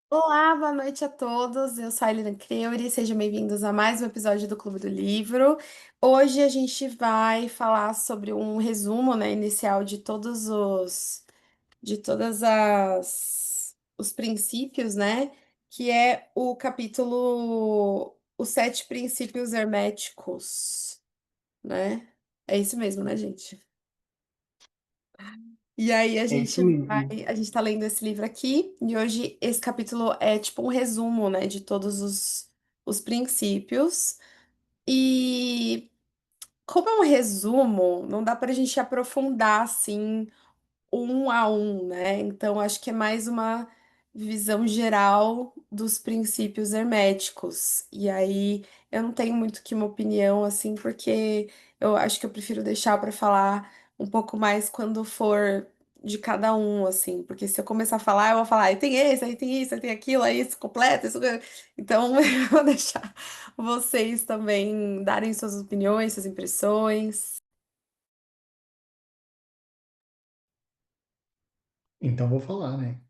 Olá, boa noite a todos. Eu sou a Elina Creuri, sejam bem-vindos a mais um episódio do Clube do Livro. Hoje a gente vai falar sobre um resumo, né, inicial de todos de todas as os princípios, né, que é o capítulo Os Sete Princípios Herméticos, né? É isso mesmo, né, gente? E aí É isso mesmo. a gente tá lendo esse livro aqui, e hoje esse capítulo é tipo um resumo, né, de todos os princípios. E como é um resumo, não dá pra gente aprofundar assim um a um, né? Então, acho que é mais uma visão geral dos princípios herméticos. E aí, eu não tenho muito que uma opinião, assim, porque eu acho que eu prefiro deixar para falar um pouco mais quando for de cada um, assim, porque se eu começar a falar, eu vou falar, aí tem esse, aí tem isso, aí tem aquilo, aí isso completa, isso. Então, eu vou deixar vocês também darem suas opiniões, suas impressões. Então vou falar, né?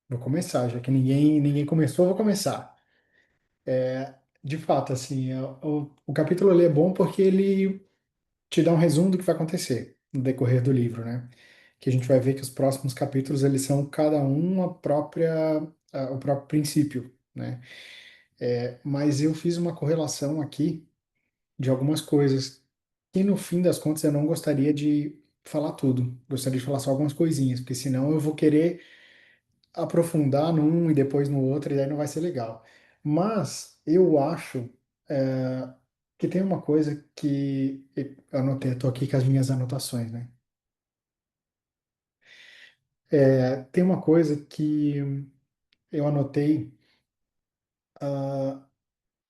Vou começar, já que ninguém começou, eu vou começar. De fato, assim, o capítulo ele é bom porque ele te dá um resumo do que vai acontecer no decorrer do livro, né? Que a gente vai ver que os próximos capítulos eles são cada um o próprio princípio, né? Mas eu fiz uma correlação aqui de algumas coisas que no fim das contas eu não gostaria de falar tudo. Gostaria de falar só algumas coisinhas, porque senão eu vou querer aprofundar num e depois no outro, e aí não vai ser legal. Mas eu acho é, que tem uma coisa que eu anotei, eu tô aqui com as minhas anotações, né? Tem uma coisa que eu anotei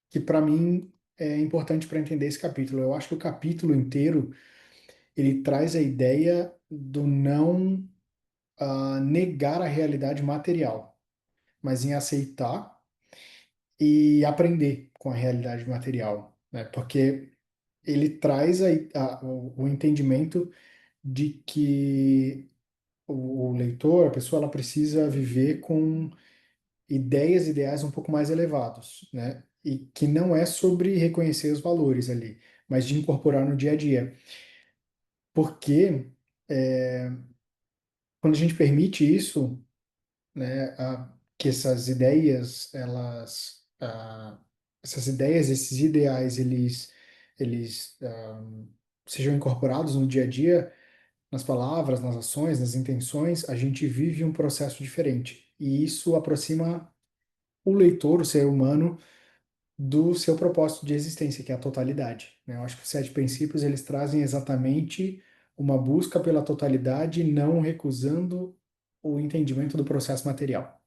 que para mim é importante para entender esse capítulo. Eu acho que o capítulo inteiro ele traz a ideia do não negar a realidade material, mas em aceitar e aprender com a realidade material, né? Porque ele traz o entendimento de que o leitor, a pessoa, ela precisa viver com ideias, ideais um pouco mais elevados, né? E que não é sobre reconhecer os valores ali, mas de incorporar no dia a dia. Porque quando a gente permite isso, né, que essas ideias, esses ideais, eles sejam incorporados no dia a dia, nas palavras, nas ações, nas intenções, a gente vive um processo diferente. E isso aproxima o leitor, o ser humano, do seu propósito de existência, que é a totalidade, né? Eu acho que os sete princípios, eles trazem exatamente uma busca pela totalidade, não recusando o entendimento do processo material.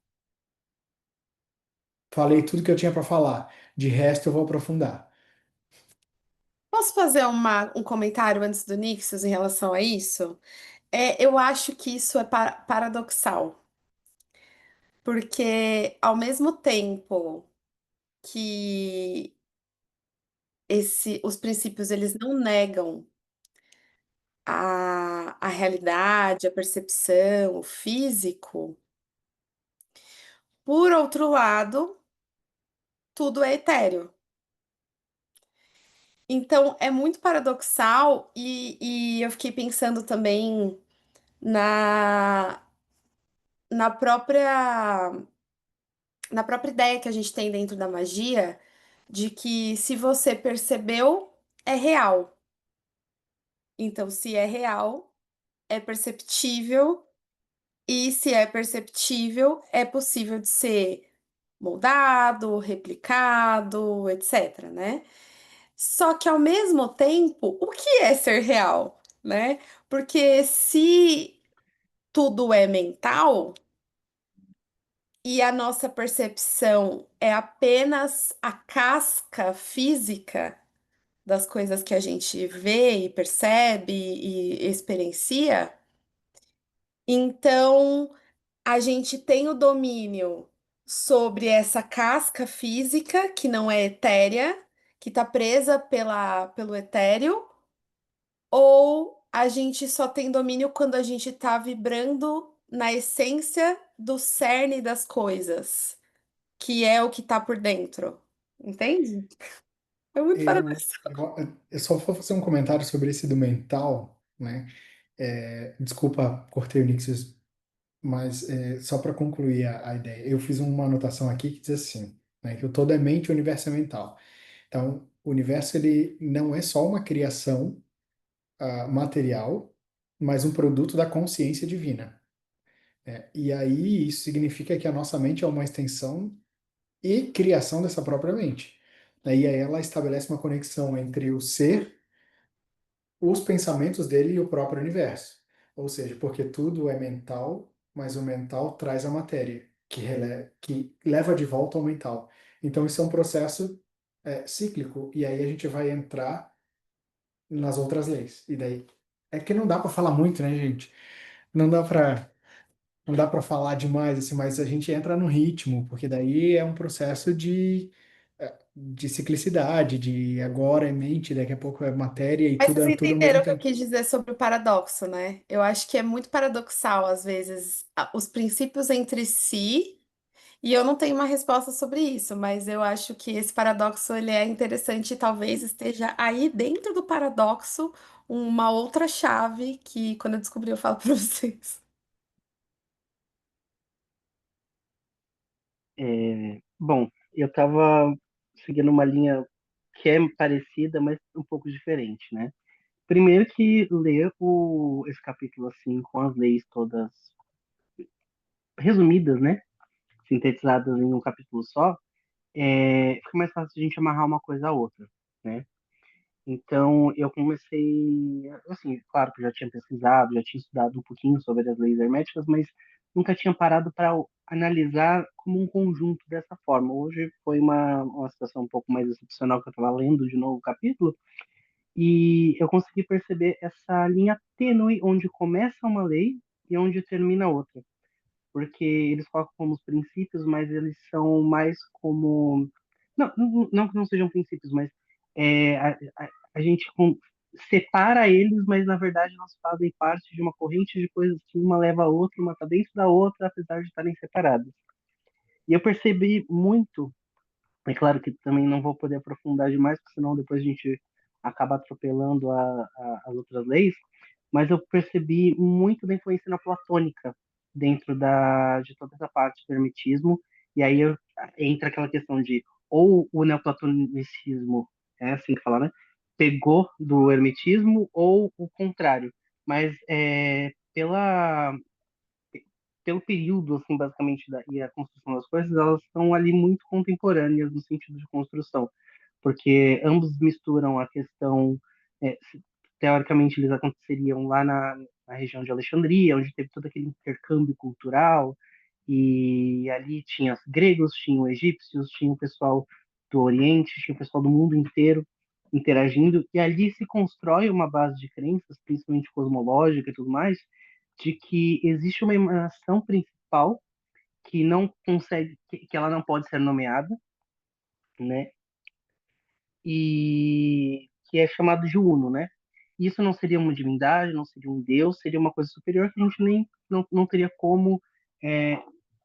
Falei tudo que eu tinha para falar. De resto, eu vou aprofundar. Posso fazer um comentário antes do Nixos em relação a isso? Eu acho que isso é paradoxal, porque ao mesmo tempo que os princípios eles não negam a realidade, a percepção, o físico, por outro lado, tudo é etéreo. Então é muito paradoxal e eu fiquei pensando também na, na na própria ideia que a gente tem dentro da magia de que se você percebeu, é real. Então, se é real, é perceptível, e se é perceptível, é possível de ser moldado, replicado, etc, né? Só que ao mesmo tempo, o que é ser real, né? Porque se tudo é mental, e a nossa percepção é apenas a casca física das coisas que a gente vê e percebe e experiencia, então a gente tem o domínio sobre essa casca física que não é etérea, que está presa pelo etéreo, ou a gente só tem domínio quando a gente está vibrando na essência do cerne das coisas, que é o que tá por dentro. Entende? É muito paradoxal. Eu só vou fazer um comentário sobre esse do mental, né? Desculpa, cortei o Nixus, mas só para concluir a ideia, eu fiz uma anotação aqui que diz assim, né, que o todo é mente, o universo é mental. Então, o universo ele não é só uma criação material, mas um produto da consciência divina. E aí isso significa que a nossa mente é uma extensão e criação dessa própria mente. E aí ela estabelece uma conexão entre o ser, os pensamentos dele e o próprio universo. Ou seja, porque tudo é mental, mas o mental traz a matéria, que leva de volta ao mental. Então isso é um processo cíclico, e aí a gente vai entrar nas outras leis. E daí é que não dá para falar muito, né, gente? Não dá para não dá para falar demais assim, mas a gente entra no ritmo, porque daí é um processo de ciclicidade, de agora é mente, daqui a pouco é matéria e Mas tudo vocês é tudo ao mesmo entenderam o que eu tempo. quis dizer sobre o paradoxo, né? Eu acho que é muito paradoxal, às vezes, os princípios entre si, e eu não tenho uma resposta sobre isso, mas eu acho que esse paradoxo ele é interessante e talvez esteja aí dentro do paradoxo uma outra chave que, quando eu descobrir, eu falo para vocês. Bom, eu estava seguindo uma linha que é parecida, mas um pouco diferente, né? Primeiro que ler esse capítulo assim, com as leis todas resumidas, né? Sintetizadas em um capítulo só, fica mais fácil de a gente amarrar uma coisa à outra, né? Então, eu comecei, assim, claro que eu já tinha pesquisado, já tinha estudado um pouquinho sobre as leis herméticas, mas nunca tinha parado para analisar como um conjunto dessa forma. Hoje foi uma situação um pouco mais excepcional que eu estava lendo de novo o capítulo, e eu consegui perceber essa linha tênue onde começa uma lei e onde termina outra. Porque eles colocam como os princípios, mas eles são mais como. Não que não sejam princípios, mas a gente separa eles, mas na verdade elas fazem parte de uma corrente de coisas que uma leva a outra, uma está dentro da outra, apesar de estarem separadas. E eu percebi muito, é claro que também não vou poder aprofundar demais, porque senão depois a gente acaba atropelando as outras leis, mas eu percebi muito da influência neoplatônica dentro de toda essa parte do hermetismo, e aí entra aquela questão de ou o neoplatonicismo, é assim que fala, né? Pegou do hermetismo ou o contrário, mas pelo período, assim, basicamente, e a construção das coisas, elas estão ali muito contemporâneas no sentido de construção, porque ambos misturam a questão, é, teoricamente, eles aconteceriam lá na região de Alexandria, onde teve todo aquele intercâmbio cultural, e ali tinha os gregos, tinha os egípcios, tinha o pessoal do Oriente, tinha o pessoal do mundo inteiro interagindo, e ali se constrói uma base de crenças, principalmente cosmológica e tudo mais, de que existe uma emanação principal que não consegue, que ela não pode ser nomeada, né? E que é chamado de Uno, né? Isso não seria uma divindade, não seria um deus, seria uma coisa superior que a gente nem não teria como é,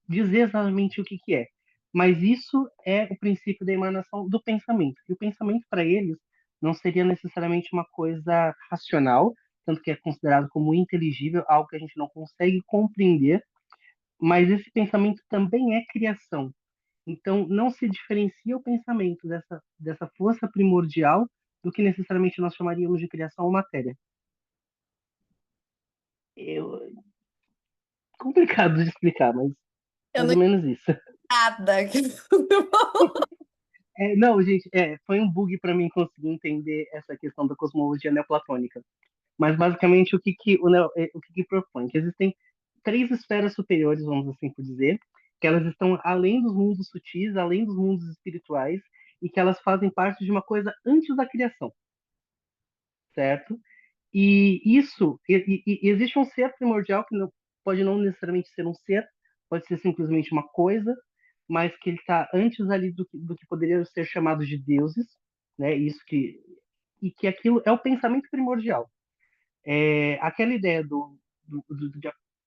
dizer exatamente o que que é. Mas isso é o princípio da emanação do pensamento. E o pensamento para eles não seria necessariamente uma coisa racional, tanto que é considerado como inteligível, algo que a gente não consegue compreender, mas esse pensamento também é criação. Então, não se diferencia o pensamento dessa força primordial do que necessariamente nós chamaríamos de criação ou matéria. Eu, complicado de explicar, mas Eu mais não ou entendo menos isso. nada. Não, gente, foi um bug para mim conseguir entender essa questão da cosmologia neoplatônica. Mas basicamente o que que propõe? Que existem três esferas superiores, vamos assim por dizer, que elas estão além dos mundos sutis, além dos mundos espirituais, e que elas fazem parte de uma coisa antes da criação, certo? E isso, e existe um ser primordial que pode não necessariamente ser um ser, pode ser simplesmente uma coisa, mas que ele está antes ali do que poderia ser chamado de deuses, né? E que aquilo é o pensamento primordial. Aquela ideia de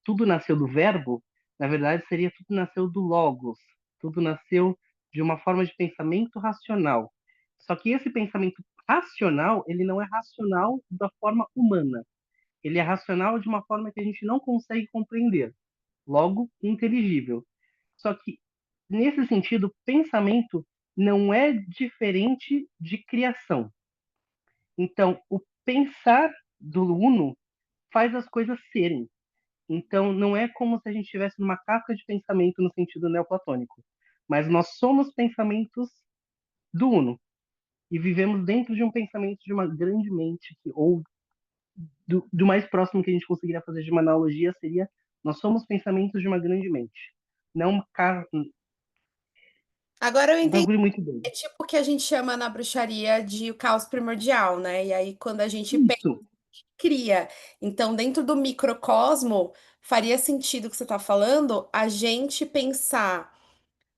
tudo nasceu do verbo, Na verdade, seria tudo nasceu do logos, tudo nasceu de uma forma de pensamento racional. Só que esse pensamento racional, ele não é racional da forma humana. Ele é racional de uma forma que a gente não consegue compreender, logo inteligível. Só que, nesse sentido, pensamento não é diferente de criação. Então, o pensar do Uno faz as coisas serem. Então, não é como se a gente estivesse numa casca de pensamento no sentido neoplatônico, mas nós somos pensamentos do Uno e vivemos dentro de um pensamento de uma grande mente, ou do mais próximo que a gente conseguiria fazer de uma analogia seria nós somos pensamentos de uma grande mente. Não Agora eu um entendi. bagulho muito doido. É tipo o que a gente chama na bruxaria de o caos primordial, né? E aí, quando a gente Isso, cria. Então, dentro do microcosmo, faria sentido o que você está falando, a gente pensar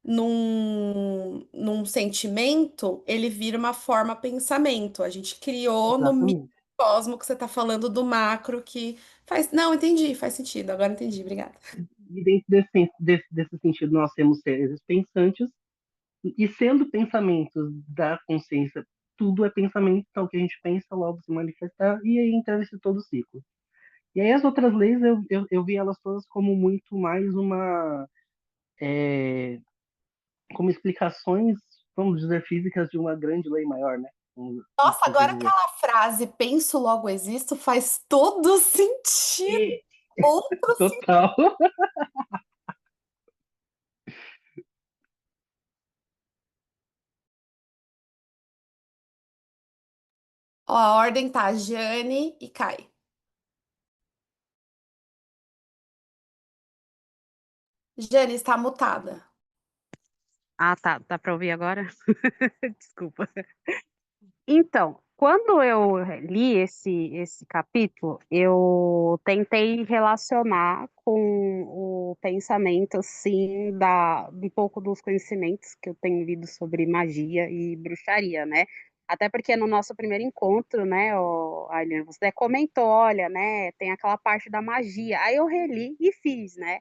num sentimento, ele vira uma forma pensamento. A gente criou no exatamente. microcosmo que você está falando do macro que faz. Não, entendi, faz sentido. Agora entendi, obrigada. E dentro desse sentido, nós temos seres pensantes, e sendo pensamentos da consciência, tudo é pensamento, então o que a gente pensa logo se manifestar, e aí entra nesse todo ciclo. E aí as outras leis, eu vi elas todas como muito mais como explicações, vamos dizer, físicas de uma grande lei maior, né? Vamos Nossa, assim agora dizer. aquela frase, penso, logo existo, faz todo sentido. E, Outro sentido. total. Ó, a ordem tá Jane e Kai. Jane está mutada. Ah, tá. Dá para ouvir agora? Desculpa. Então, quando eu li esse capítulo, eu tentei relacionar com o pensamento, assim, um pouco dos conhecimentos que eu tenho lido sobre magia e bruxaria, né? Até porque no nosso primeiro encontro, né, Aline, você até comentou, olha, né, tem aquela parte da magia. Aí eu reli e fiz, né?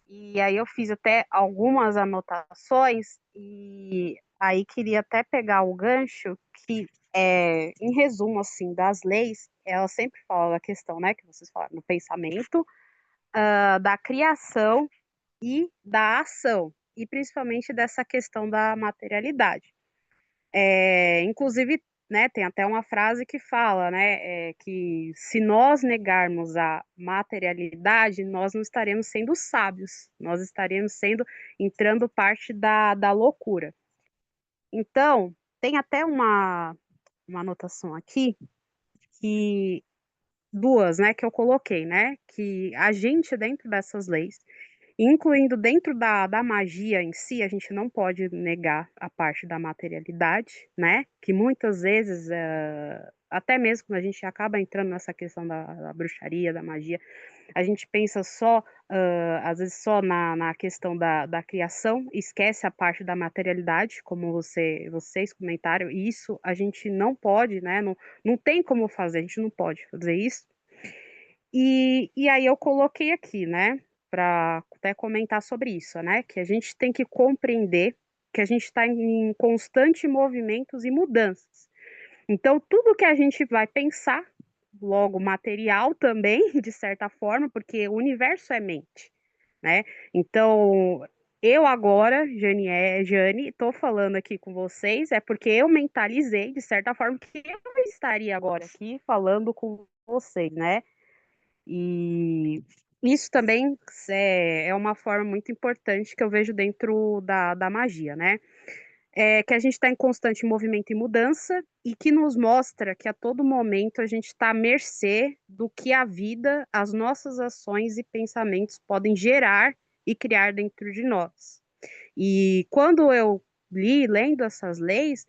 E aí eu fiz até algumas anotações e aí queria até pegar o gancho que, em resumo, assim, das leis, ela sempre fala a questão, né, que vocês falaram, do pensamento, da criação e da ação, e principalmente dessa questão da materialidade. Inclusive, né, tem até uma frase que fala, né, que se nós negarmos a materialidade, nós não estaremos sendo sábios, nós estaremos entrando parte da loucura. Então, tem até uma anotação aqui, que duas, né, que eu coloquei, né, que a gente, dentro dessas leis, incluindo dentro da magia em si, a gente não pode negar a parte da materialidade, né? Que muitas vezes, até mesmo quando a gente acaba entrando nessa questão da bruxaria, da magia, a gente pensa só, às vezes, só na questão da criação, esquece a parte da materialidade, como vocês comentaram, e isso a gente não pode, né? Não tem como fazer, a gente não pode fazer isso. E aí eu coloquei aqui, né, para até comentar sobre isso, né, que a gente tem que compreender que a gente está em constante movimentos e mudanças. Então, tudo que a gente vai pensar, logo material também, de certa forma, porque o universo é mente, né? Então, eu agora, Jane, estou falando aqui com vocês, é porque eu mentalizei, de certa forma, que eu estaria agora aqui falando com vocês, né? E isso também é uma forma muito importante que eu vejo dentro da magia, né? Que a gente está em constante movimento e mudança e que nos mostra que a todo momento a gente está à mercê do que a vida, as nossas ações e pensamentos podem gerar e criar dentro de nós. E quando eu lendo essas leis,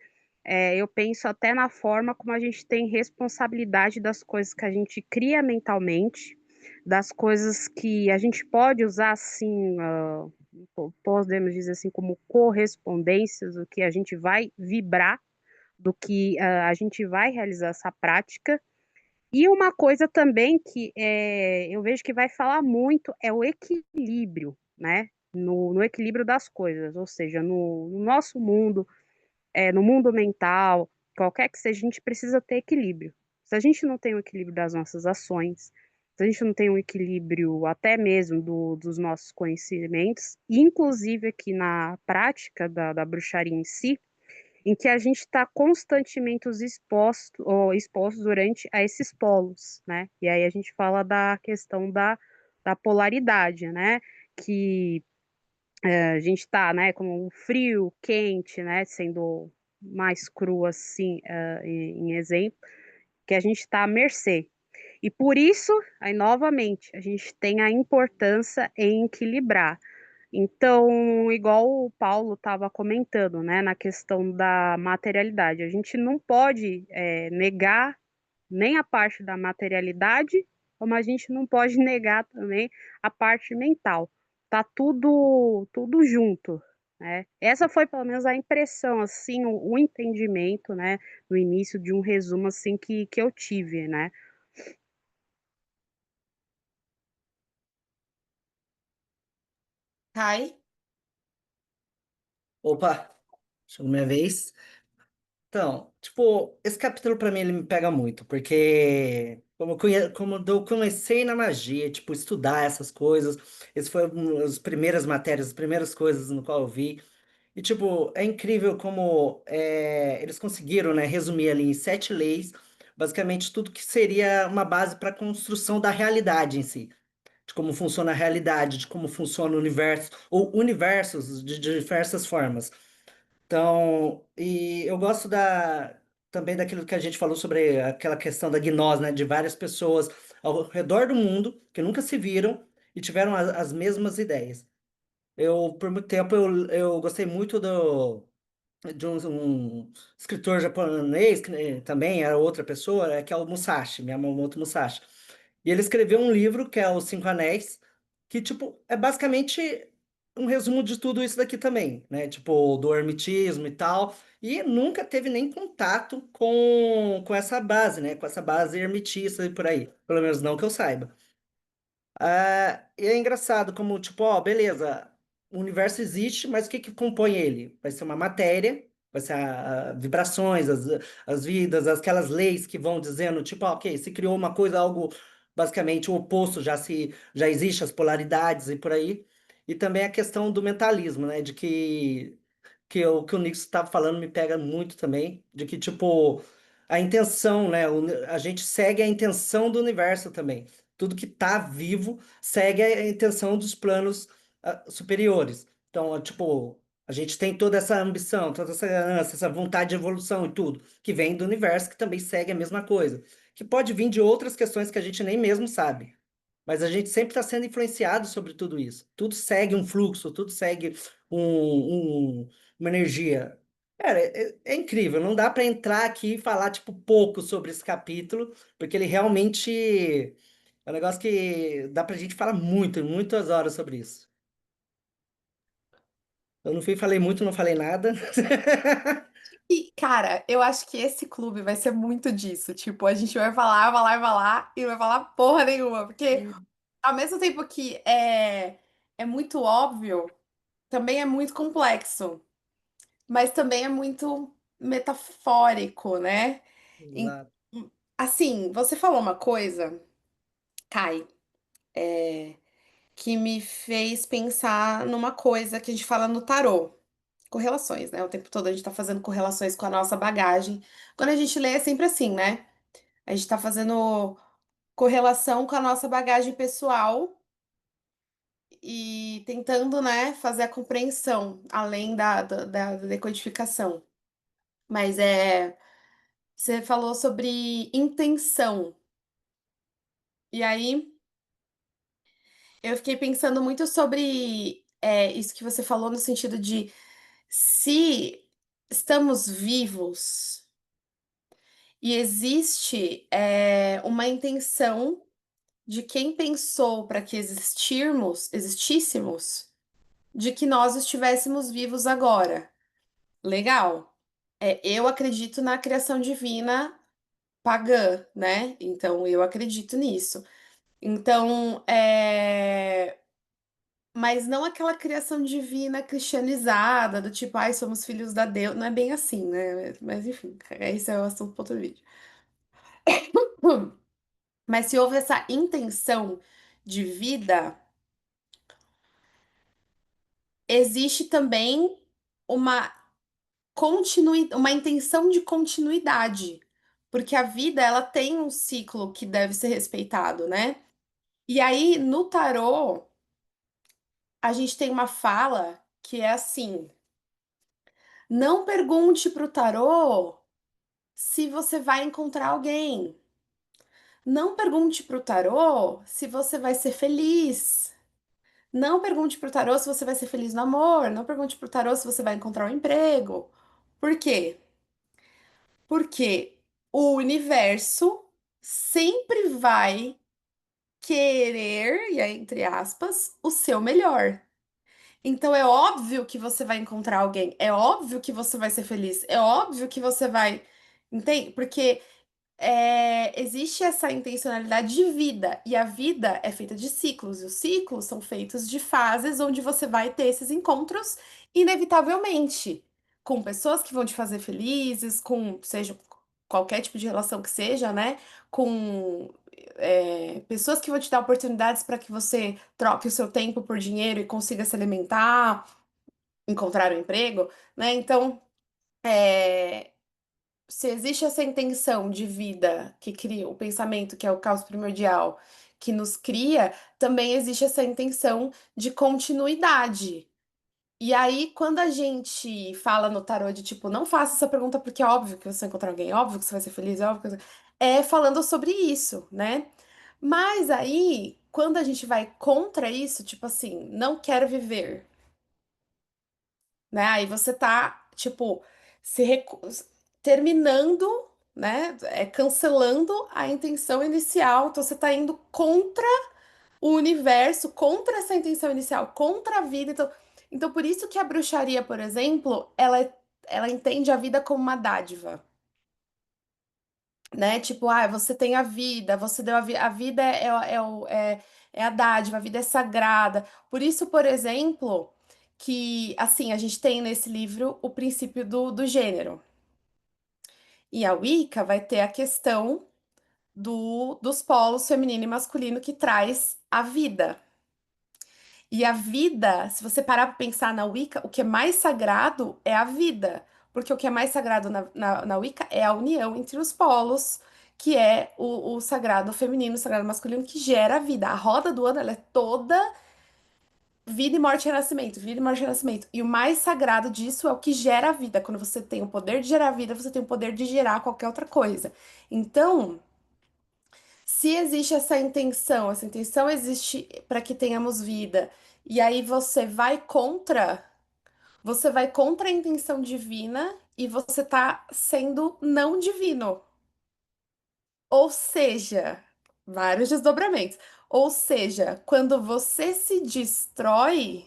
eu penso até na forma como a gente tem responsabilidade das coisas que a gente cria mentalmente, das coisas que a gente pode usar assim, podemos dizer assim, como correspondências, o que a gente vai vibrar, do que a gente vai realizar essa prática. E uma coisa também que eu vejo que vai falar muito é o equilíbrio, né? No equilíbrio das coisas, ou seja, no nosso mundo, no mundo mental, qualquer que seja, a gente precisa ter equilíbrio. Se a gente não tem o equilíbrio das nossas ações, se a gente não tem um equilíbrio até mesmo dos nossos conhecimentos, inclusive aqui na prática da bruxaria em si, em que a gente está constantemente exposto durante a esses polos, né? E aí a gente fala da questão da polaridade, né? Que a gente está, né, como o frio, quente, né, sendo mais cru assim, em exemplo, que a gente está à mercê. E por isso, aí novamente, a gente tem a importância em equilibrar. Então, igual o Paulo estava comentando, né, na questão da materialidade, a gente não pode negar nem a parte da materialidade, como a gente não pode negar também a parte mental. Tá tudo junto, né? Essa foi pelo menos a impressão, assim, o entendimento, né, no início de um resumo assim que eu tive, né? Kai? Opa, chegou minha vez. Então, tipo, esse capítulo pra mim ele me pega muito, porque como eu comecei na magia, tipo, estudar essas coisas, esse foi uma das primeiras matérias, as primeiras coisas no qual eu vi. E, tipo, é incrível como eles conseguiram, né, resumir ali em 7 leis, basicamente tudo que seria uma base para a construção da realidade em si, de como funciona a realidade, de como funciona o universo, ou universos de diversas formas. Então, e eu gosto também daquilo que a gente falou sobre aquela questão da gnose, né, de várias pessoas ao redor do mundo que nunca se viram e tiveram as mesmas ideias. Por muito tempo, eu gostei muito de um escritor japonês, que também era outra pessoa, que é o Musashi, Miyamoto Musashi. E ele escreveu um livro que é Os Cinco Anéis, que, tipo, é basicamente um resumo de tudo isso daqui também, né? Tipo, do hermetismo e tal. E nunca teve nem contato com essa base, né? Com essa base hermetista e por aí. Pelo menos não que eu saiba. E é engraçado como, tipo, ó, beleza, o universo existe, mas o que que compõe ele? Vai ser uma matéria, vai ser vibrações, as vidas, aquelas leis que vão dizendo, tipo, ó, ok, se criou uma coisa, algo basicamente o oposto, já existe as polaridades e por aí. E também a questão do mentalismo, né? De que o Nix estava falando me pega muito também, de que, tipo, a intenção, né? A gente segue a intenção do universo também. Tudo que está vivo segue a intenção dos planos superiores. Então, tipo, a gente tem toda essa ambição, toda essa ganância, essa vontade de evolução e tudo, que vem do universo, que também segue a mesma coisa. Que pode vir de outras questões que a gente nem mesmo sabe. Mas a gente sempre está sendo influenciado sobre tudo isso. Tudo segue um fluxo, tudo segue uma energia. Cara, é incrível. Não dá para entrar aqui e falar, tipo, pouco sobre esse capítulo, porque ele realmente é um negócio que dá pra gente falar muito, muitas horas sobre isso. Eu não fui, falei muito, não falei nada. E, cara, eu acho que esse clube vai ser muito disso. Tipo, a gente vai falar, falar, falar e não vai falar porra nenhuma. Porque ao mesmo tempo que é muito óbvio, também é muito complexo. Mas também é muito metafórico, né? Em- Exato. Assim, você falou uma coisa, Kai, que me fez pensar numa coisa que a gente fala no tarô. Correlações, né? O tempo todo a gente tá fazendo correlações com a nossa bagagem. Quando a gente lê é sempre assim, né? A gente tá fazendo correlação com a nossa bagagem pessoal e tentando, né, fazer a compreensão além da decodificação. Mas você falou sobre intenção. E aí eu fiquei pensando muito sobre isso que você falou no sentido de se estamos vivos e existe uma intenção de quem pensou para que existíssemos, de que nós estivéssemos vivos agora. Legal. Eu acredito na criação divina pagã, né? Então eu acredito nisso. Então, mas não aquela criação divina cristianizada, do tipo, ai, somos filhos da Deus. Não é bem assim, né? Mas enfim, esse é o assunto para outro vídeo. Mas se houve essa intenção de vida, existe também uma uma intenção de continuidade, porque a vida ela tem um ciclo que deve ser respeitado, né? E aí no tarô a gente tem uma fala que é assim: não pergunte pro tarô se você vai encontrar alguém. Não pergunte pro tarô se você vai ser feliz. Não pergunte pro tarô se você vai ser feliz no amor. Não pergunte pro tarô se você vai encontrar um emprego. Por quê? Porque o universo sempre vai querer, e aí, entre aspas, o seu melhor. Então é óbvio que você vai encontrar alguém, é óbvio que você vai ser feliz, é óbvio que você vai. Entende? Porque existe essa intencionalidade de vida, e a vida é feita de ciclos, e os ciclos são feitos de fases onde você vai ter esses encontros, inevitavelmente, com pessoas que vão te fazer felizes, com, seja qualquer tipo de relação que seja, né? Com pessoas que vão te dar oportunidades para que você troque o seu tempo por dinheiro e consiga se alimentar, encontrar um emprego, né? Então, é, se existe essa intenção de vida que cria o pensamento, que é o caos primordial, que nos cria, também existe essa intenção de continuidade. E aí, quando a gente fala no tarô de tipo, não faça essa pergunta porque é óbvio que você vai encontrar alguém, é óbvio que você vai ser feliz, é óbvio que você... É falando sobre isso, né? Mas aí, quando a gente vai contra isso, tipo assim, não quero viver, né? Aí você tá, tipo, se recu- terminando, né? Cancelando a intenção inicial. Então você tá indo contra o universo, contra essa intenção inicial, contra a vida. Então por isso que a bruxaria, por exemplo, ela entende a vida como uma dádiva. Né? Tipo, ah, você tem a vida, você deu a vida é a dádiva, a vida é sagrada. Por isso, por exemplo, que assim, a gente tem nesse livro o princípio do gênero. E a Wicca vai ter a questão dos polos feminino e masculino que traz a vida. E a vida, se você parar para pensar na Wicca, o que é mais sagrado é a vida. Porque o que é mais sagrado na Wicca é a união entre os polos, que é o sagrado feminino, o sagrado masculino, que gera a vida. A roda do ano, ela é toda vida e morte e renascimento, vida e morte e renascimento. E o mais sagrado disso é o que gera a vida. Quando você tem o poder de gerar a vida, você tem o poder de gerar qualquer outra coisa. Então, se existe essa intenção existe para que tenhamos vida, e aí você vai contra a intenção divina e você tá sendo não divino. Ou seja, vários desdobramentos. Ou seja, quando você se destrói,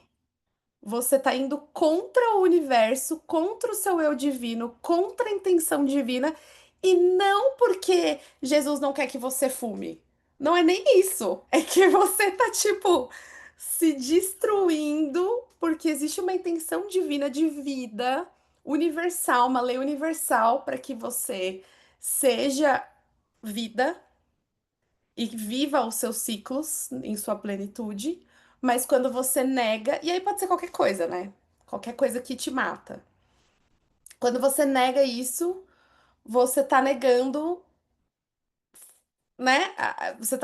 você tá indo contra o universo, contra o seu eu divino, contra a intenção divina, e não porque Jesus não quer que você fume. Não é nem isso. É que você tá, tipo, se destruindo porque existe uma intenção divina de vida universal, uma lei universal para que você seja vida e viva os seus ciclos em sua plenitude, mas quando você nega, e aí pode ser qualquer coisa, né? Qualquer coisa que te mata. Quando você nega isso, você tá negando, né? Você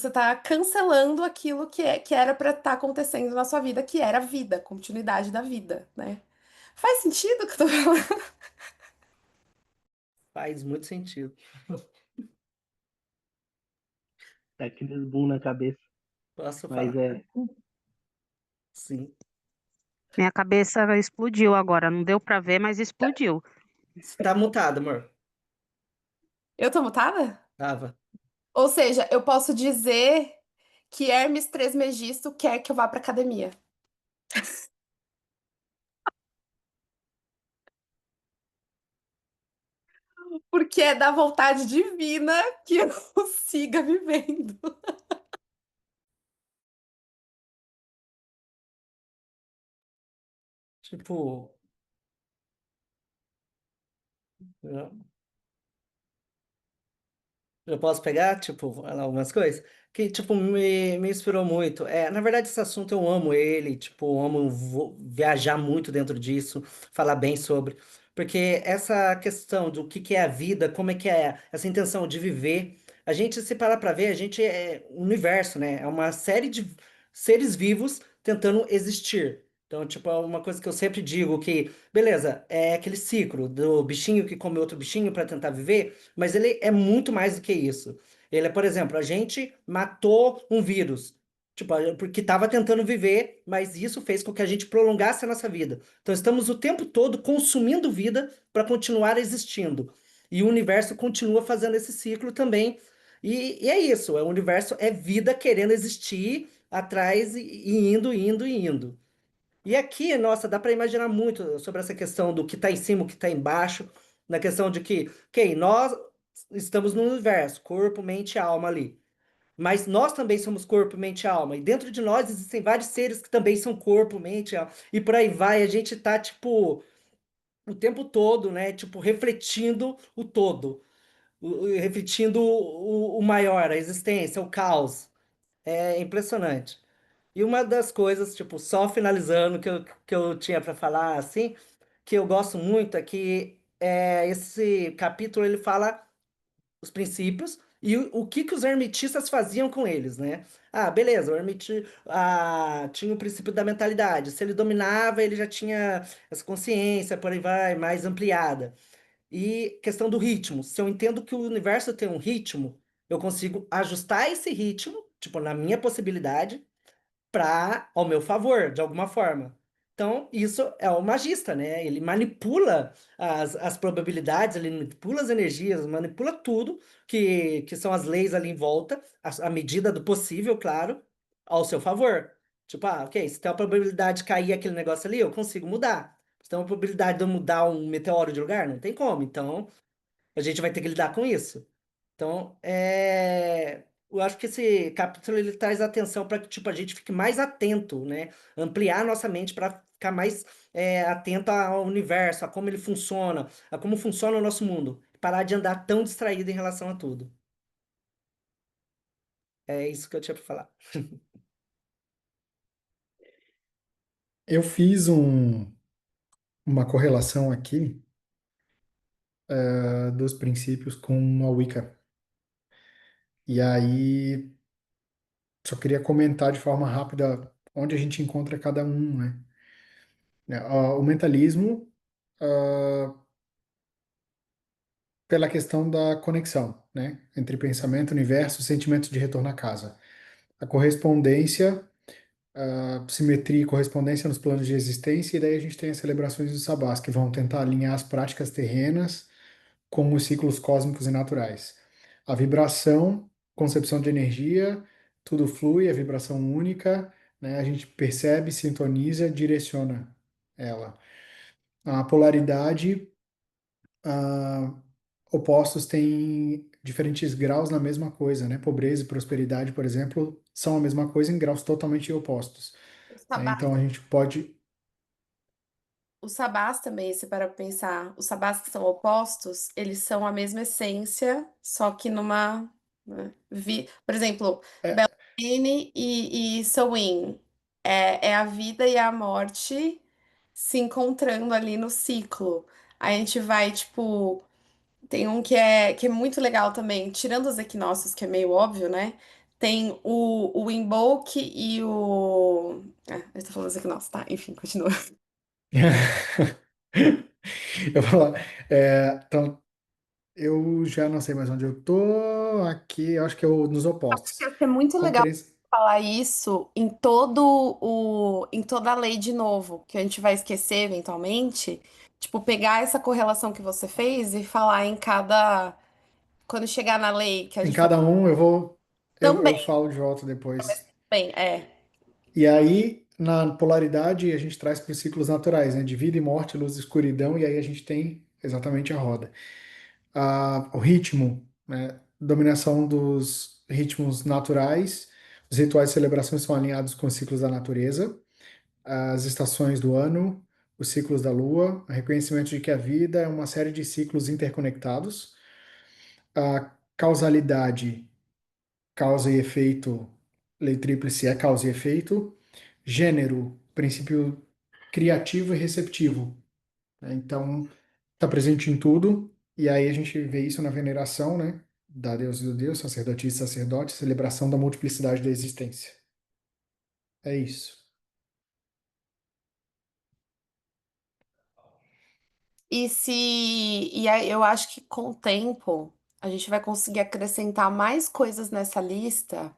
tá cancelando aquilo que era pra estar acontecendo na sua vida, que era a vida, a continuidade da vida, né? Faz sentido o que eu tô falando? Faz muito sentido. Tá aqueles boom na cabeça. Posso Mas falar? Sim. Minha cabeça explodiu agora. Não deu pra ver, mas explodiu. Você tá mutado, amor. Eu tô mutada? Tava. Ou seja, eu posso dizer que Hermes Trismegisto quer que eu vá pra academia. Porque é da vontade divina que eu siga vivendo. Tipo, eu eu posso pegar, tipo, falar algumas coisas que, tipo, me inspirou muito. Na verdade, esse assunto eu amo ele, tipo, eu amo viajar muito dentro disso, falar bem sobre. Porque essa questão do que é a vida, como é que é essa intenção de viver, a gente, se parar pra ver, a gente é um universo, né? É uma série de seres vivos tentando existir. Então, tipo, é uma coisa que eu sempre digo que, beleza, é aquele ciclo do bichinho que come outro bichinho para tentar viver, mas ele é muito mais do que isso. Ele é, por exemplo, a gente matou um vírus, tipo, porque estava tentando viver, mas isso fez com que a gente prolongasse a nossa vida. Então, estamos o tempo todo consumindo vida para continuar existindo. E o universo continua fazendo esse ciclo também. E é isso, o universo é vida querendo existir atrás e indo, indo e indo. E aqui, nossa, dá para imaginar muito sobre essa questão do que está em cima, o que está embaixo, na questão de que, ok, nós estamos no universo, corpo, mente e alma ali. Mas nós também somos corpo, mente e alma. E dentro de nós existem vários seres que também são corpo, mente e alma. E por aí vai, a gente tá, tipo, o tempo todo, né? Tipo, refletindo o todo. Refletindo o maior, a existência, o caos. É impressionante. E uma das coisas, tipo, só finalizando que eu tinha para falar, assim, que eu gosto muito é que esse capítulo ele fala os princípios e o que que os hermetistas faziam com eles, né? Ah, beleza, o hermeti tinha o princípio da mentalidade. Se ele dominava, ele já tinha essa consciência, por aí vai, mais ampliada. E questão do ritmo. Se eu entendo que o universo tem um ritmo, eu consigo ajustar esse ritmo, tipo, na minha possibilidade para ao meu favor, de alguma forma. Então, isso é o magista, né? Ele manipula as probabilidades, ele manipula as energias, manipula tudo que são as leis ali em volta, à medida do possível, claro, ao seu favor. Tipo, ok, se tem a probabilidade de cair aquele negócio ali, eu consigo mudar. Se tem uma probabilidade de eu mudar um meteoro de lugar, não tem como. Então, a gente vai ter que lidar com isso. Então, eu acho que esse capítulo ele traz atenção para que tipo, a gente fique mais atento, né? Ampliar nossa mente para ficar mais atento ao universo, a como ele funciona, a como funciona o nosso mundo. Parar de andar tão distraído em relação a tudo. É isso que eu tinha para falar. Eu fiz uma correlação aqui dos princípios com a Wicca. E aí, só queria comentar de forma rápida onde a gente encontra cada um, né? O mentalismo, ah, pela questão da conexão, né? Entre pensamento, universo, sentimento de retorno à casa. A correspondência, simetria e correspondência nos planos de existência, e daí a gente tem as celebrações dos sabás, que vão tentar alinhar as práticas terrenas com os ciclos cósmicos e naturais. A vibração, concepção de energia, tudo flui, é vibração única, né? A gente percebe, sintoniza, direciona ela. A polaridade, ah, opostos têm diferentes graus na mesma coisa, né? Pobreza e prosperidade, por exemplo, são a mesma coisa em graus totalmente opostos, Os né? sabás, Então a gente pode. os sabás também, se para pensar, os sabás que são opostos, eles são a mesma essência, só que numa, né, por exemplo, É, Beltane e Samhain é a vida e a morte se encontrando ali no ciclo. A gente vai, tipo, tem um que é muito legal também, tirando os equinócios, que é meio óbvio, né? Tem o Imbolc e o. Eu tô falando dos equinócios, tá? Enfim, continua. eu vou falar. Então, eu já não sei mais onde eu tô. Aqui, eu acho que eu nos Acho que opostos. ia ser muito legal Compre... falar isso em toda a lei de novo, que a gente vai esquecer eventualmente. Tipo, pegar essa correlação que você fez e falar em cada. Quando chegar na lei que a Em gente for. cada um eu vou. Eu Também, falo de volta depois. bem, é. E aí, na polaridade, a gente traz para os ciclos naturais, né? De vida e morte, luz e escuridão, e aí a gente tem exatamente a roda. O ritmo, né? Dominação dos ritmos naturais, os rituais de celebração são alinhados com os ciclos da natureza, as estações do ano, os ciclos da Lua, o reconhecimento de que a vida é uma série de ciclos interconectados, a causalidade, causa e efeito, lei tríplice é causa e efeito, gênero, princípio criativo e receptivo, né? Então, está presente em tudo, e aí a gente vê isso na veneração, né? Da Deus e do Deus, sacerdotisa e sacerdote, celebração da multiplicidade da existência. É isso. E aí eu acho que com o tempo a gente vai conseguir acrescentar mais coisas nessa lista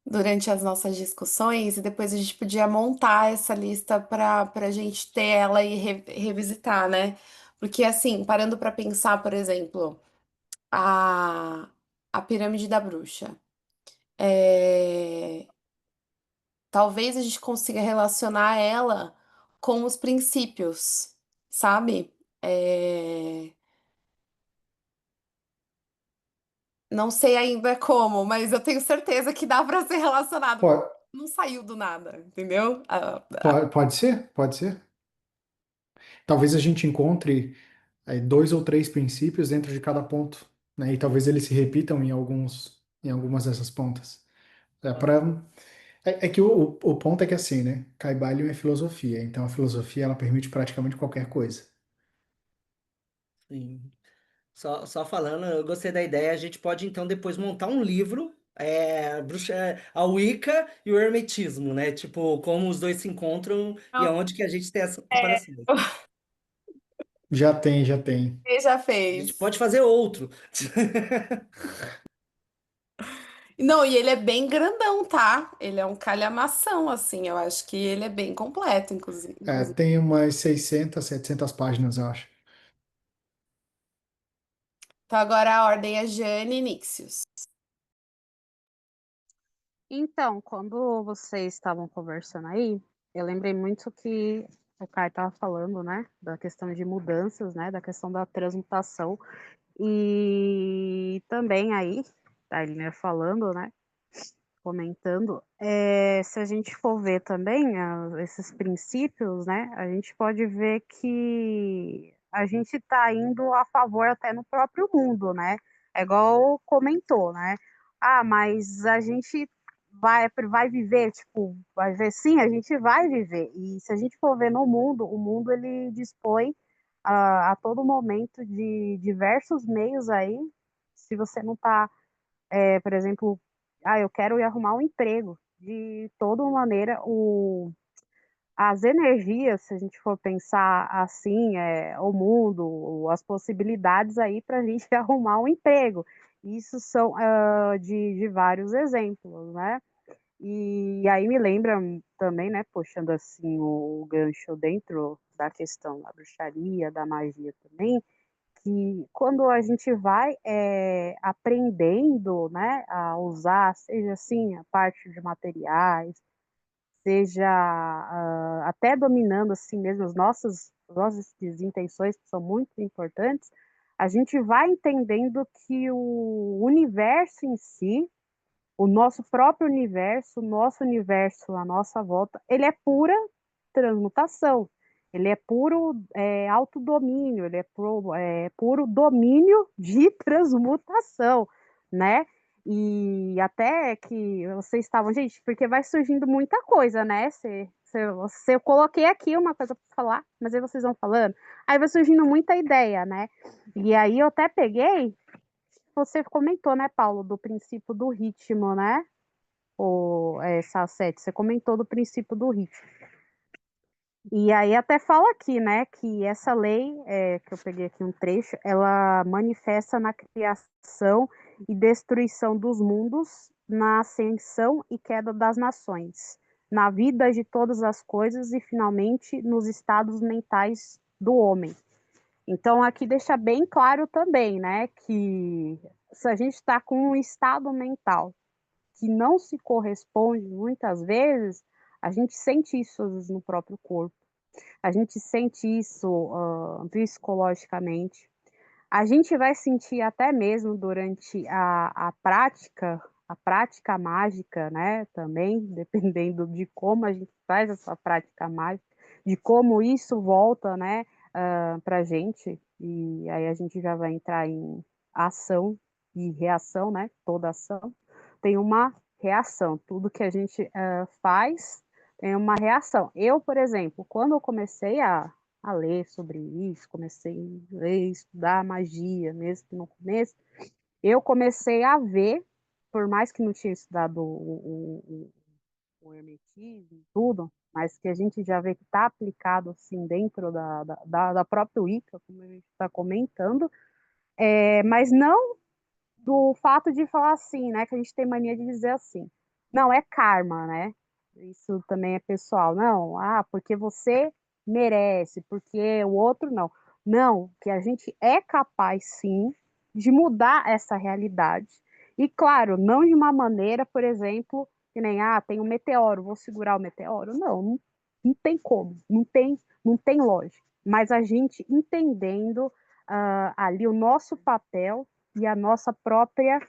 durante as nossas discussões, e depois a gente podia montar essa lista para a gente ter ela e revisitar, né? Porque assim, parando para pensar, por exemplo, a, a pirâmide da bruxa. É, talvez a gente consiga relacionar ela com os princípios, sabe? É, não sei ainda como, mas eu tenho certeza que dá para ser relacionado. Pode, Não saiu do nada, entendeu? pode ser? Pode ser. Talvez a gente encontre dois ou três princípios dentro de cada ponto, né? E talvez eles se repitam em algumas dessas pontas. É que o ponto é que assim, né? Caibalion é filosofia, então a filosofia ela permite praticamente qualquer coisa. Sim. Só falando, eu gostei da ideia. A gente pode então depois montar um livro, a Wicca e o Hermetismo, né? Tipo, como os dois se encontram e Não, aonde que a gente tem essa é, comparação. Já tem, já tem. ele já A gente fez. pode fazer outro. Não, e ele é bem grandão, tá? Ele é um calhamação, assim. Eu acho que ele é bem completo, É, inclusive. tem umas 600, 700 páginas, eu acho. Então agora a ordem é Jane e Nixius. Então, quando vocês estavam conversando aí, eu lembrei muito que o Kai estava falando, né, da questão de mudanças, né, da questão da transmutação, e também aí, a Elinor falando, né, comentando, se a gente for ver também esses princípios, né, a gente pode ver que a gente está indo a favor até no próprio mundo, né? É igual comentou, né? Ah, mas a gente vai viver, tipo, vai ver, sim, a gente vai viver. E se a gente for ver no mundo, o mundo ele dispõe a todo momento de diversos meios aí. Se você não está por exemplo, eu quero ir arrumar um emprego. De toda maneira, as energias, se a gente for pensar assim, o mundo, as possibilidades aí para a gente arrumar um emprego. Isso são de vários exemplos, né? E aí me lembra também, né, puxando assim o gancho dentro da questão da bruxaria, da magia também, que quando a gente vai aprendendo, né, a usar, seja assim, a parte de materiais, seja até dominando assim mesmo as nossas intenções, que são muito importantes, a gente vai entendendo que o universo em si, o nosso próprio universo, o nosso universo à nossa volta, ele é pura transmutação. Ele é puro autodomínio, ele é puro domínio de transmutação, né? E até que vocês estavam, gente, porque vai surgindo muita coisa, né? Eu coloquei aqui uma coisa para falar, mas aí vocês vão falando, aí vai surgindo muita ideia, né? E aí eu até peguei, você comentou, né, Paulo, do princípio do ritmo, né? Sacete, você comentou do princípio do ritmo. E aí até fala aqui, né, que essa lei, que eu peguei aqui um trecho, ela manifesta na criação e destruição dos mundos, na ascensão e queda das nações, na vida de todas as coisas e, finalmente, nos estados mentais do homem. Então, aqui deixa bem claro também, né, que se a gente está com um estado mental que não se corresponde muitas vezes, a gente sente isso às vezes no próprio corpo. A gente sente isso psicologicamente. A gente vai sentir até mesmo durante a prática mágica, né? Também, dependendo de como a gente faz essa prática mágica. de como isso volta, né, para a gente, e aí a gente já vai entrar em ação e reação, né? Toda ação tem uma reação, tudo que a gente faz tem uma reação. Eu, por exemplo, quando eu comecei a ler sobre isso, comecei a ler, estudar magia, mesmo que no começo, eu comecei a ver, por mais que não tinha estudado o hermetismo e tudo, mas que a gente já vê que está aplicado assim dentro da própria Wicca, como a gente está comentando, mas não do fato de falar assim, né? Que a gente tem mania de dizer assim, não, é karma, né? Isso também é pessoal. Não, porque você merece, porque o outro não. Não, que a gente é capaz sim de mudar essa realidade. E claro, não de uma maneira, por exemplo, que nem, tem um meteoro, vou segurar o meteoro. Não, não, não tem como, não tem lógica. Mas a gente entendendo ali o nosso papel e a nossa própria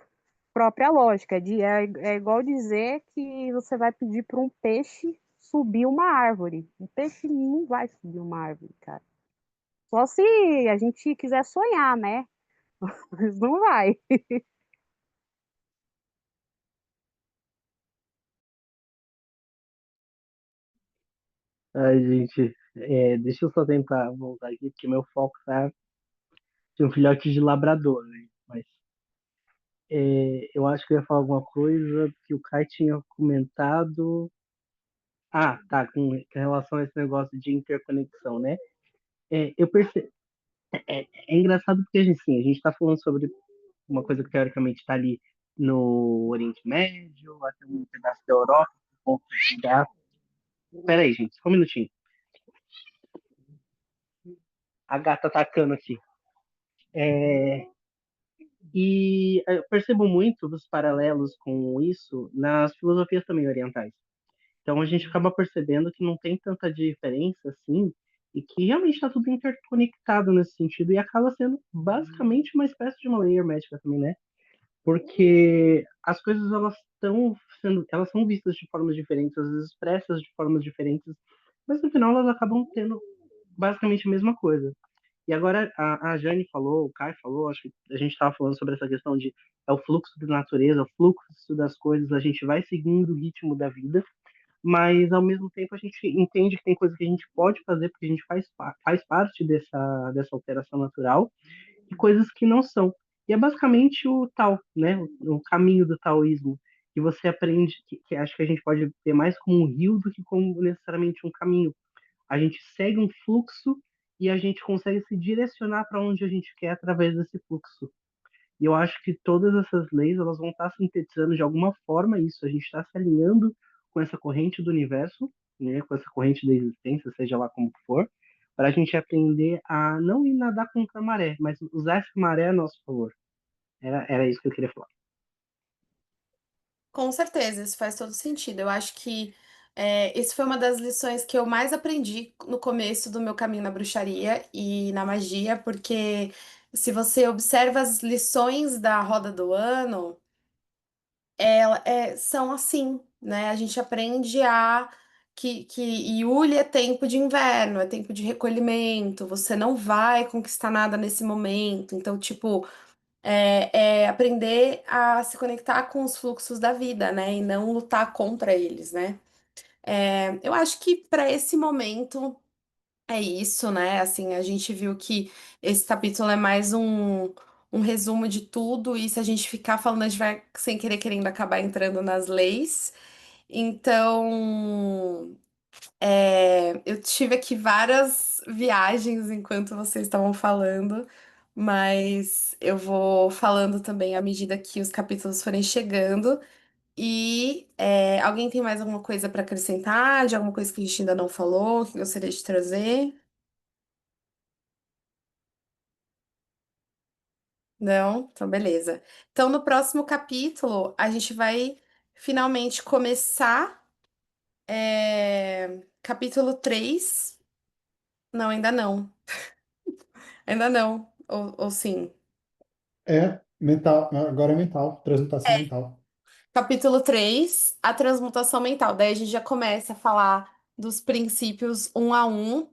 lógica. É igual dizer que você vai pedir para um peixe subir uma árvore. Um peixe não vai subir uma árvore, cara. Só se a gente quiser sonhar, né? Mas não vai. Ai, gente, deixa eu só tentar voltar aqui, porque meu foco tá de um filhote de labrador, né? Mas eu acho que eu ia falar alguma coisa que o Kai tinha comentado. Ah, tá, com relação a esse negócio de interconexão, né? Eu percebo. É engraçado porque, assim, a gente está falando sobre uma coisa que teoricamente está ali no Oriente Médio, até um pedaço da Europa, um pouco da... Peraí, gente, só um minutinho. A gata atacando aqui. É, E eu percebo muito dos paralelos com isso nas filosofias também orientais. Então a gente acaba percebendo que não tem tanta diferença assim, e que realmente está tudo interconectado nesse sentido, e acaba sendo basicamente uma espécie de uma lei hermética também, né? Porque as coisas elas são vistas de formas diferentes, às vezes expressas de formas diferentes, mas no final elas acabam tendo basicamente a mesma coisa. E agora a Jane falou, o Kai falou, acho que a gente estava falando sobre essa questão de o fluxo da natureza, o fluxo das coisas, a gente vai seguindo o ritmo da vida, mas ao mesmo tempo a gente entende que tem coisas que a gente pode fazer porque a gente faz parte dessa alteração natural e coisas que não são. E é basicamente o Tao, né? O caminho do taoísmo, que você aprende, que acho que a gente pode ver mais como um rio do que como necessariamente um caminho. A gente segue um fluxo e a gente consegue se direcionar para onde a gente quer através desse fluxo. E eu acho que todas essas leis elas vão estar sintetizando de alguma forma isso. A gente está se alinhando com essa corrente do universo, né, com essa corrente da existência, seja lá como for, para a gente aprender a não ir nadar contra a maré, mas usar essa maré a nosso favor. Era isso que eu queria falar. Com certeza, isso faz todo sentido. Eu acho que isso foi uma das lições que eu mais aprendi no começo do meu caminho na bruxaria e na magia, porque se você observa as lições da roda do ano, são assim, né? A gente aprende que Yule é tempo de inverno, é tempo de recolhimento, você não vai conquistar nada nesse momento. Então, tipo, é aprender a se conectar com os fluxos da vida, né? E não lutar contra eles, né? Eu acho que para esse momento é isso, né? Assim, a gente viu que esse capítulo é mais um resumo de tudo, e se a gente ficar falando, a gente vai, sem querer, querendo acabar entrando nas leis. Então, eu tive aqui várias viagens enquanto vocês estavam falando, mas eu vou falando também à medida que os capítulos forem chegando. E alguém tem mais alguma coisa para acrescentar? De alguma coisa que a gente ainda não falou, que gostaria de trazer? Não? Então, beleza. Então, no próximo capítulo, a gente vai finalmente começar capítulo 3. Não, ainda não. Ainda não. Ou sim. É mental, agora é mental, transmutação mental. Capítulo 3, a transmutação mental. Daí a gente já começa a falar. dos princípios um a um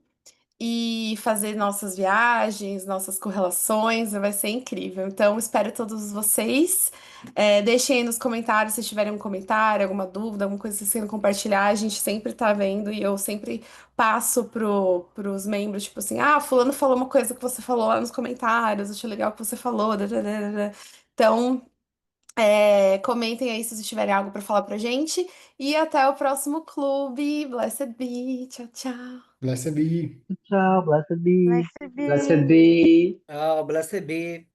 e fazer nossas viagens, nossas correlações, vai ser incrível. Então, espero todos vocês. Deixem aí nos comentários se tiverem um comentário, alguma dúvida, alguma coisa que vocês queiram compartilhar. A gente sempre tá vendo e eu sempre passo pros membros, tipo assim, fulano falou uma coisa que você falou lá nos comentários, achei legal o que você falou. Dadadadada. Então, comentem aí se vocês tiverem algo para falar pra gente. E até o próximo clube. Blessed be. Tchau, tchau. Blessed be. Tchau, blessed be. Vai ser Blessed bem. be. Ah, o Blessed be.